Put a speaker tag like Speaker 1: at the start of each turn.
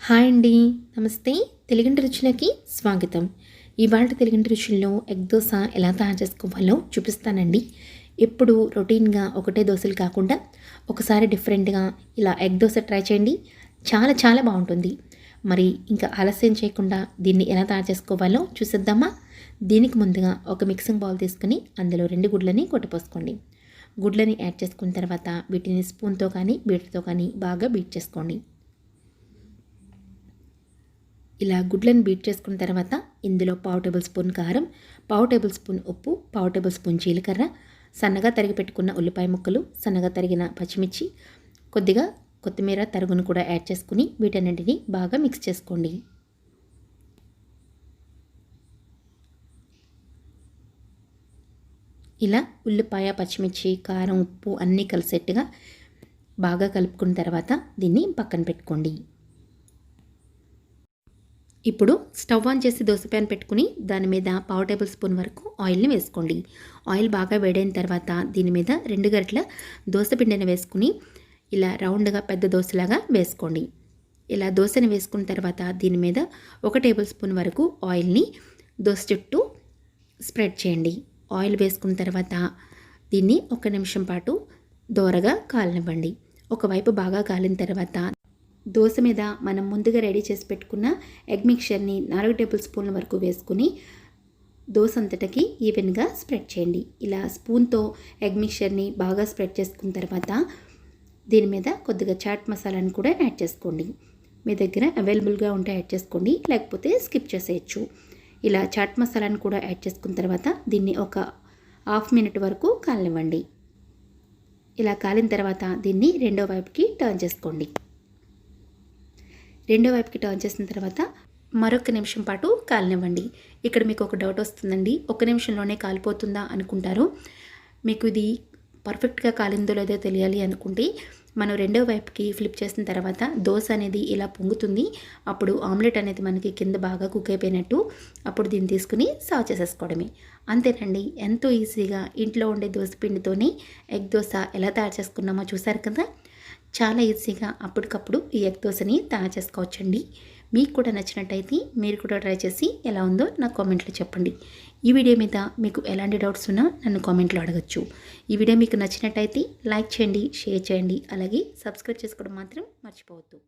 Speaker 1: Hi అండి, నమస్తే. తెలుగింటి రుచులకి స్వాగతం. ఇవాళ తెలుగింటి రుచుల్లో ఎగ్ దోస ఎలా తయారు చేసుకోవాలో చూపిస్తానండి. ఎప్పుడు రొటీన్గా ఒకటే దోశలు కాకుండా ఒకసారి డిఫరెంట్గా ఇలా ఎగ్ దోస ట్రై చేయండి. చాలా చాలా బాగుంటుంది. మరి ఇంకా ఆలస్యం చేయకుండా దీన్ని ఎలా తయారు చేసుకోవాలో చూసేద్దామా. దీనికి ముందుగా ఒక మిక్సింగ్ బౌల్ తీసుకుని అందులో 2 గుడ్లని కొట్టిపోసుకోండి. గుడ్లని యాడ్ చేసుకున్న తర్వాత వీటిని స్పూన్తో కానీ బీటర్తో కానీ బాగా బీట్ చేసుకోండి. ఇలా గుడ్లను బీట్ చేసుకున్న తర్వాత ఇందులో 1/2 టేబుల్ స్పూన్ కారం, 1/2 టేబుల్ స్పూన్ ఉప్పు, 1/2 టేబుల్ స్పూన్ జీలకర్ర, సన్నగా తరిగి పెట్టుకున్న ఉల్లిపాయ ముక్కలు, సన్నగా తరిగిన పచ్చిమిర్చి, కొద్దిగా కొత్తిమీర తరుగును కూడా యాడ్ చేసుకుని వీటన్నింటినీ బాగా మిక్స్ చేసుకోండి. ఇలా ఉల్లిపాయ, పచ్చిమిర్చి, కారం, ఉప్పు అన్నీ కలిసేట్టుగా బాగా కలుపుకున్న తర్వాత దీన్ని పక్కన పెట్టుకోండి. ఇప్పుడు స్టవ్ ఆన్ చేసి దోశ ప్యాన్ పెట్టుకుని దాని మీద 1/2 టేబుల్ స్పూన్ వరకు ఆయిల్ని వేసుకోండి. ఆయిల్ బాగా వేడైన తర్వాత దీని మీద 2 గరిటెల దోశ పిండిని వేసుకుని ఇలా రౌండ్గా పెద్ద దోశలాగా వేసుకోండి. ఇలా దోశని వేసుకున్న తర్వాత దీని మీద 1 టేబుల్ స్పూన్ వరకు ఆయిల్ని దోశ చుట్టూ స్ప్రెడ్ చేయండి. ఆయిల్ వేసుకున్న తర్వాత దీన్ని 1 నిమిషం పాటు దోరగా కాలనివ్వండి. ఒకవైపు బాగా కాలిన తర్వాత దోశ మీద మనం ముందుగా రెడీ చేసి పెట్టుకున్న ఎగ్ మిక్చర్ని 4 టేబుల్ స్పూన్ల వరకు వేసుకుని దోశ అంతటికి ఈవెన్గా స్ప్రెడ్ చేయండి. ఇలా స్పూన్తో ఎగ్ మిక్చర్ని బాగా స్ప్రెడ్ చేసుకున్న తర్వాత దీని మీద కొద్దిగా చాట్ మసాలాను కూడా యాడ్ చేసుకోండి. మీ దగ్గర అవైలబుల్గా ఉంటే యాడ్ చేసుకోండి, లేకపోతే స్కిప్ చేసేయచ్చు. ఇలా చాట్ మసాలాను కూడా యాడ్ చేసుకున్న తర్వాత దీన్ని ఒక 1/2 మినిట్ వరకు కాలనివ్వండి. ఇలా కాలిన తర్వాత దీన్ని రెండో వైపుకి టర్న్ చేసుకోండి. రెండో వైపుకి టర్న్ చేసిన తర్వాత మరొక నిమిషం పాటు కాలనివ్వండి. ఇక్కడ మీకు ఒక డౌట్ వస్తుందండి, 1 నిమిషంలోనే కాలిపోతుందా అనుకుంటారు. మీకు ఇది పర్ఫెక్ట్గా కాలిందో లేదో తెలియాలి అనుకుంటే మనం రెండో వైపుకి ఫ్లిప్ చేసిన తర్వాత దోశ అనేది ఇలా పొంగుతుంది. అప్పుడు ఆమ్లెట్ అనేది మనకి కింద బాగా కుక్ అయిపోయినట్టు. అప్పుడు దీన్ని తీసుకుని సర్వ్ చేసేసుకోవడమే. అంతేనండి, ఎంతో ఈజీగా ఇంట్లో ఉండే దోశ పిండితోనే ఎగ్ దోశ ఎలా తయారు చేసుకున్నామో చూసారు కదా. చాలా ఈజీగా అప్పటికప్పుడు ఈ ఎగ్ దోశని తయారు చేసుకోవచ్చండి. మీకు కూడా నచ్చినట్టయితే మీరు కూడా ట్రై చేసి ఎలా ఉందో నాకు కామెంట్లో చెప్పండి. ఈ వీడియో మీద మీకు ఎలాంటి డౌట్స్ ఉన్నా నన్ను కామెంట్లో అడగచ్చు. ఈ వీడియో మీకు నచ్చినట్టయితే లైక్ చేయండి, షేర్ చేయండి, అలాగే సబ్స్క్రైబ్ చేసుకోవడం మాత్రం మర్చిపోవద్దు.